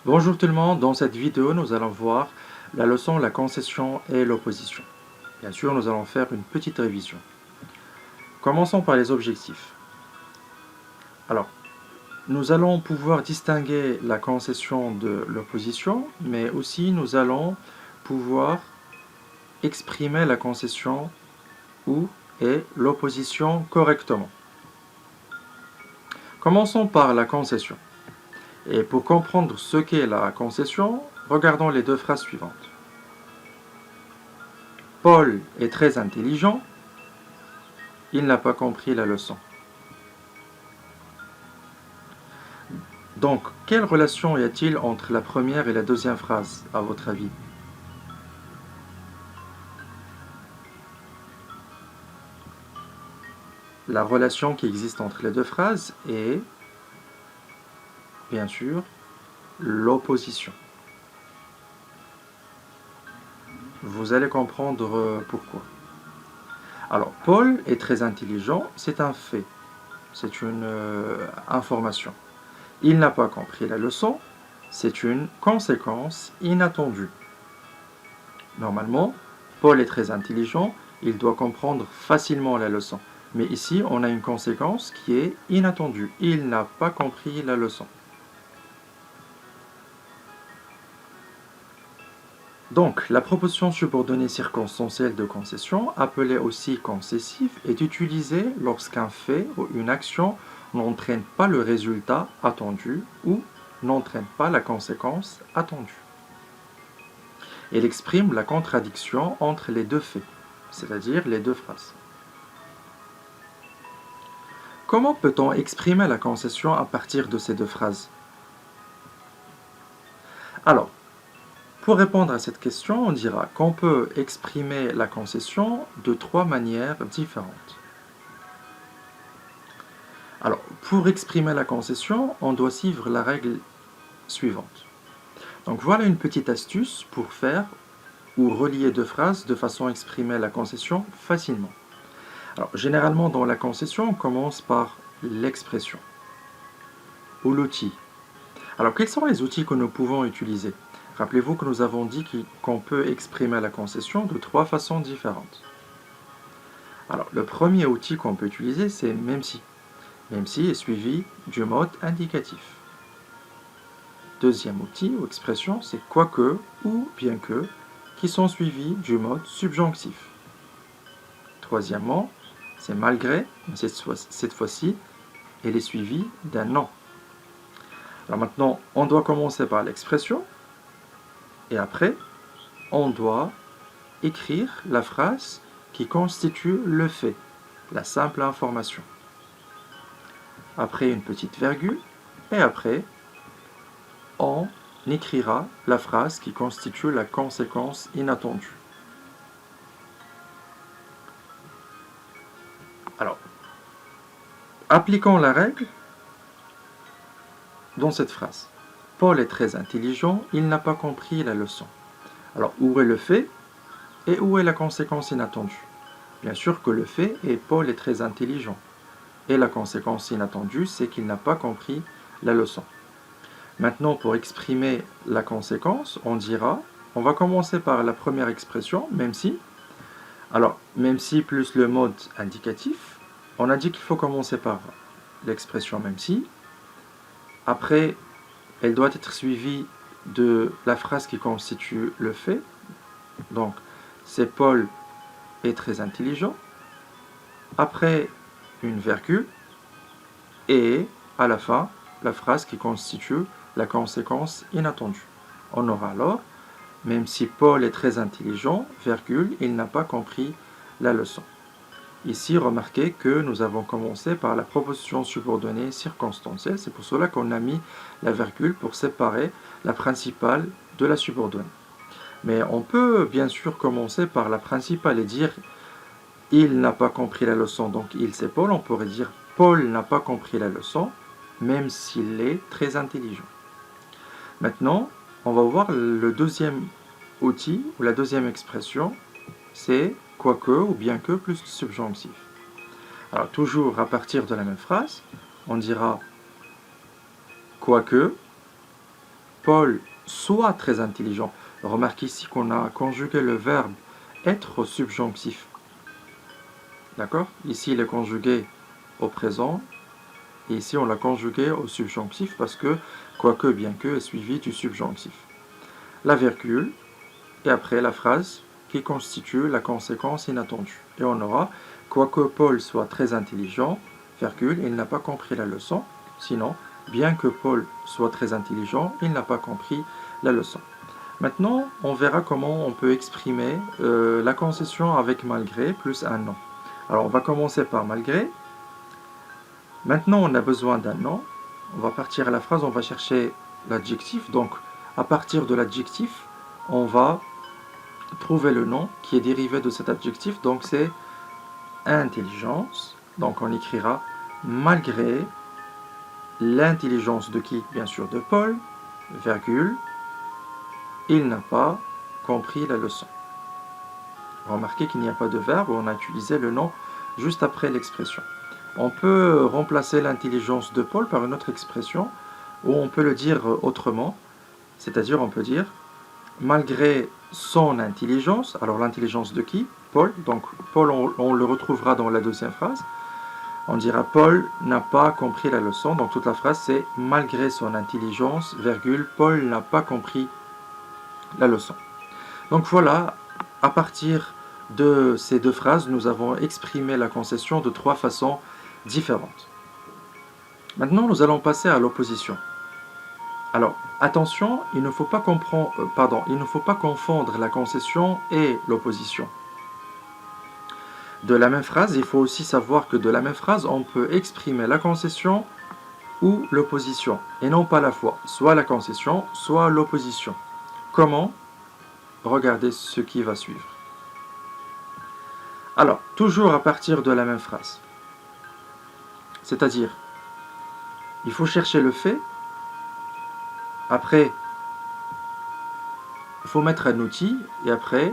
Bonjour tout le monde, dans cette vidéo nous allons voir la leçon la concession et l'opposition. Bien sûr nous allons faire une petite révision. Commençons par les objectifs. Alors, nous allons pouvoir distinguer la concession de l'opposition, mais aussi nous allons pouvoir exprimer la concession ou et l'opposition correctement. Commençons par la concession. Et pour comprendre ce qu'est la concession, regardons les deux phrases suivantes. Paul est très intelligent, il n'a pas compris la leçon. Donc, quelle relation y a-t-il entre la première et la deuxième phrase, à votre avis? La relation qui existe entre les deux phrases est, bien sûr, l'opposition. Vous allez comprendre pourquoi. Alors, Paul est très intelligent, c'est un fait, c'est une information. Il n'a pas compris la leçon, c'est une conséquence inattendue. Normalement, Paul est très intelligent, il doit comprendre facilement la leçon. Mais ici, on a une conséquence qui est inattendue. Il n'a pas compris la leçon. Donc, la proposition subordonnée circonstancielle de concession, appelée aussi concessif, est utilisée lorsqu'un fait ou une action n'entraîne pas le résultat attendu ou n'entraîne pas la conséquence attendue. Elle exprime la contradiction entre les deux faits, c'est-à-dire les deux phrases. Comment peut-on exprimer la concession à partir de ces deux phrases? Alors, pour répondre à cette question, on dira qu'on peut exprimer la concession de trois manières différentes. Alors, pour exprimer la concession, on doit suivre la règle suivante. Donc voilà une petite astuce pour faire ou relier deux phrases de façon à exprimer la concession facilement. Alors, généralement dans la concession, on commence par l'expression ou l'outil. Alors, quels sont les outils que nous pouvons utiliser? Rappelez-vous que nous avons dit qu'on peut exprimer la concession de trois façons différentes. Alors, le premier outil qu'on peut utiliser, c'est même si. Même si est suivi du mode indicatif. Deuxième outil ou expression, c'est quoique ou bien que, qui sont suivis du mode subjonctif. Troisièmement, c'est malgré, mais cette fois-ci, elle est suivie d'un non. Alors maintenant, on doit commencer par l'expression, et après, on doit écrire la phrase qui constitue le fait, la simple information. Après une petite virgule, et après, on écrira la phrase qui constitue la conséquence inattendue. Alors, appliquons la règle dans cette phrase. Paul est très intelligent, il n'a pas compris la leçon. Alors, où est le fait et où est la conséquence inattendue? Bien sûr que le fait est Paul est très intelligent. Et la conséquence inattendue, c'est qu'il n'a pas compris la leçon. Maintenant, pour exprimer la conséquence, on dira, on va commencer par la première expression, même si. Alors, même si plus le mode indicatif, on a dit qu'il faut commencer par l'expression même si. Après, elle doit être suivie de la phrase qui constitue le fait. Donc, c'est Paul est très intelligent. Après, une virgule. Et à la fin, la phrase qui constitue la conséquence inattendue. On aura alors, même si Paul est très intelligent, virgule, il n'a pas compris la leçon. Ici, remarquez que nous avons commencé par la proposition subordonnée circonstancielle. C'est pour cela qu'on a mis la virgule pour séparer la principale de la subordonnée. Mais on peut bien sûr commencer par la principale et dire « il n'a pas compris la leçon », donc il c'est Paul. On pourrait dire « Paul n'a pas compris la leçon, même s'il est très intelligent ». Maintenant, on va voir le deuxième outil ou la deuxième expression, c'est quoique ou bien que plus le subjonctif. Alors toujours à partir de la même phrase, on dira quoique Paul soit très intelligent. Remarquez ici qu'on a conjugué le verbe être au subjonctif. D'accord? Ici, il est conjugué au présent. Et ici, on l'a conjugué au subjonctif parce que, quoique, bien que, est suivi du subjonctif. La virgule, et après la phrase qui constitue la conséquence inattendue. Et on aura, quoique Paul soit très intelligent, virgule, il n'a pas compris la leçon. Sinon, bien que Paul soit très intelligent, il n'a pas compris la leçon. Maintenant, on verra comment on peut exprimer la concession avec malgré plus un nom. Alors, on va commencer par malgré. Maintenant, on a besoin d'un nom. On va partir à la phrase, on va chercher l'adjectif. Donc, à partir de l'adjectif, on va trouver le nom qui est dérivé de cet adjectif. Donc, c'est intelligence. Donc, on écrira malgré l'intelligence de qui? Bien sûr, de Paul, virgule, il n'a pas compris la leçon. Remarquez qu'il n'y a pas de verbe, on a utilisé le nom juste après l'expression. On peut remplacer l'intelligence de Paul par une autre expression, ou on peut le dire autrement, c'est-à-dire on peut dire malgré son intelligence, alors l'intelligence de qui? Paul, donc Paul on le retrouvera dans la deuxième phrase, on dira Paul n'a pas compris la leçon, donc toute la phrase c'est malgré son intelligence, virgule, Paul n'a pas compris la leçon. Donc voilà, à partir de ces deux phrases, nous avons exprimé la concession de trois façons différentes. Maintenant, nous allons passer à l'opposition. Alors, attention, il ne faut pas confondre la concession et l'opposition. De la même phrase, il faut aussi savoir que de la même phrase, on peut exprimer la concession ou l'opposition, et non pas la fois, soit la concession, soit l'opposition. Comment? Regardez ce qui va suivre. Alors, toujours à partir de la même phrase. C'est-à-dire, il faut chercher le fait, après, il faut mettre un outil, et après,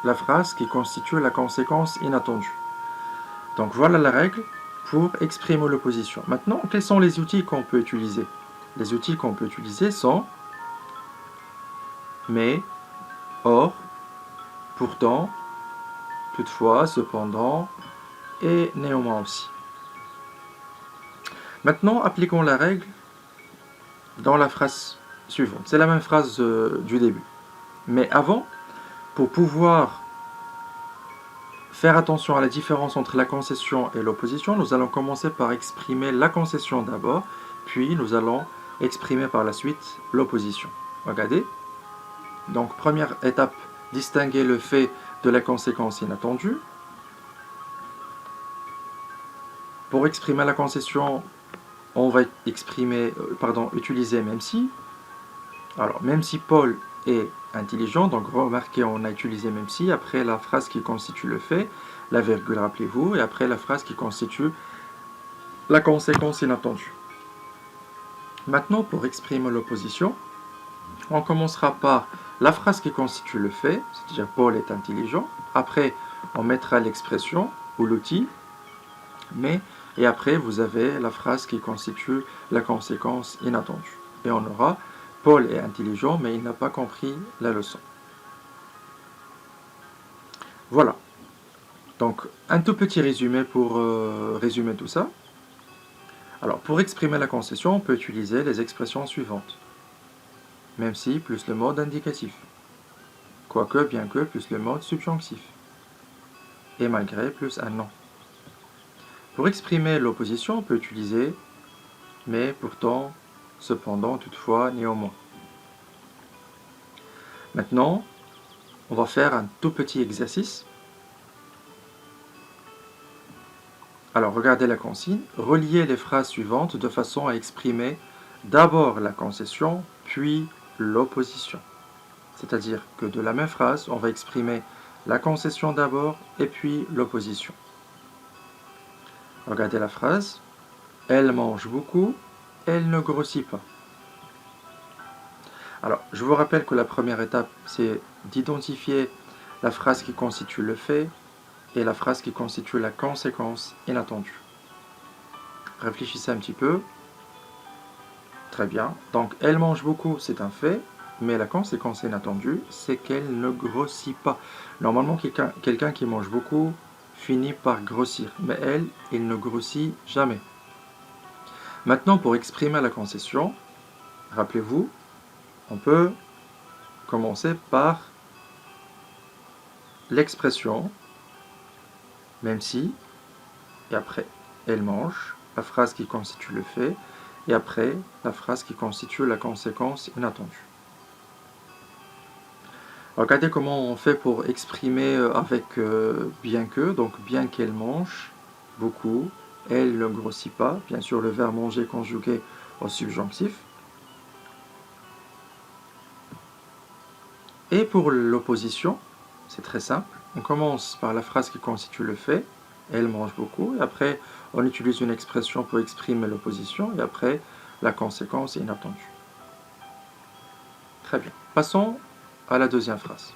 la phrase qui constitue la conséquence inattendue. Donc voilà la règle pour exprimer l'opposition. Maintenant, quels sont les outils qu'on peut utiliser? Les outils qu'on peut utiliser sont mais, or, pourtant, toutefois, cependant, et néanmoins aussi. Maintenant, appliquons la règle dans la phrase suivante. C'est la même phrase du début. Mais avant, pour pouvoir faire attention à la différence entre la concession et l'opposition, nous allons commencer par exprimer la concession d'abord, puis nous allons exprimer par la suite l'opposition. Regardez. Donc, première étape, distinguer le fait de la conséquence inattendue. Pour exprimer la concession, on va utiliser même si. Alors, même si Paul est intelligent, donc remarquez, on a utilisé même si, après la phrase qui constitue le fait, la virgule, rappelez-vous, et après la phrase qui constitue la conséquence inattendue. Maintenant, pour exprimer l'opposition, on commencera par la phrase qui constitue le fait, c'est-à-dire Paul est intelligent. Après, on mettra l'expression ou l'outil, mais, et après, vous avez la phrase qui constitue la conséquence inattendue. Et on aura Paul est intelligent, mais il n'a pas compris la leçon. Voilà. Donc, un tout petit résumé pour résumer tout ça. Alors, pour exprimer la concession, on peut utiliser les expressions suivantes. Même si plus le mode indicatif. Quoique, bien que plus le mode subjonctif. Et malgré plus un nom. Pour exprimer l'opposition, on peut utiliser mais, pourtant, cependant, toutefois, néanmoins. Maintenant, on va faire un tout petit exercice. Alors, regardez la consigne. Reliez les phrases suivantes de façon à exprimer d'abord la concession, puis l'opposition. C'est-à-dire que de la même phrase, on va exprimer la concession d'abord et puis l'opposition. Regardez la phrase. Elle mange beaucoup, elle ne grossit pas. Alors, je vous rappelle que la première étape, c'est d'identifier la phrase qui constitue le fait et la phrase qui constitue la conséquence inattendue. Réfléchissez un petit peu. Très bien. Donc, elle mange beaucoup, c'est un fait, mais la conséquence inattendue, c'est qu'elle ne grossit pas. Normalement, quelqu'un qui mange beaucoup finit par grossir, mais elle, il ne grossit jamais. Maintenant, pour exprimer la concession, rappelez-vous, on peut commencer par l'expression même si, et après, elle mange, la phrase qui constitue le fait, et après, la phrase qui constitue la conséquence inattendue. Regardez comment on fait pour exprimer avec bien que, donc bien qu'elle mange beaucoup, elle ne grossit pas, bien sûr le verbe manger conjugué au subjonctif. Et pour l'opposition, c'est très simple, on commence par la phrase qui constitue le fait, elle mange beaucoup, et après on utilise une expression pour exprimer l'opposition, et après la conséquence inattendue. Très bien. Passons à la deuxième phrase.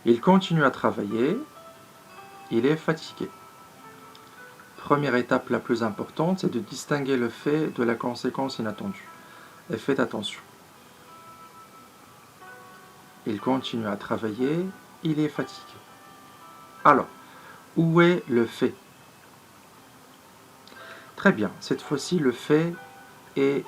Il continue à travailler, il est fatigué. Première étape la plus importante, c'est de distinguer le fait de la conséquence inattendue. Et faites attention. Il continue à travailler, il est fatigué. Alors, où est le fait? Très bien, cette fois-ci, le fait est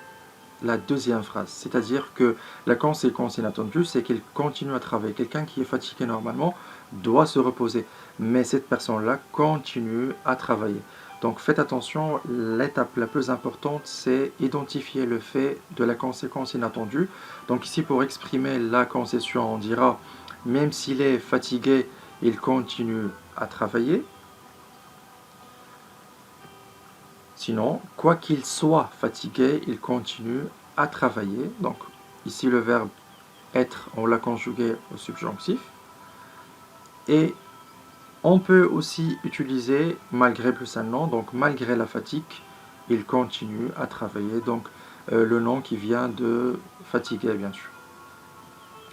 la deuxième phrase. C'est-à-dire que la conséquence inattendue, c'est qu'il continue à travailler. Quelqu'un qui est fatigué normalement doit se reposer. Mais cette personne-là continue à travailler. Donc faites attention, l'étape la plus importante, c'est identifier le fait de la conséquence inattendue. Donc ici, pour exprimer la concession, on dira, même s'il est fatigué, il continue à travailler. Sinon, quoi qu'il soit fatigué, il continue à travailler. Donc, ici, le verbe être, on l'a conjugué au subjonctif. Et on peut aussi utiliser malgré plus un nom. Donc, malgré la fatigue, il continue à travailler. Donc, le nom qui vient de fatigué, bien sûr.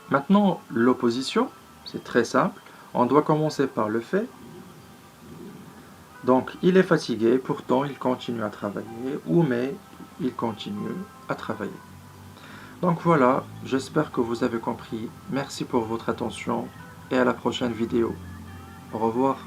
Maintenant, l'opposition, c'est très simple. On doit commencer par le fait. Donc, il est fatigué, pourtant il continue à travailler, ou mais il continue à travailler. Donc voilà, j'espère que vous avez compris. Merci pour votre attention et à la prochaine vidéo. Au revoir.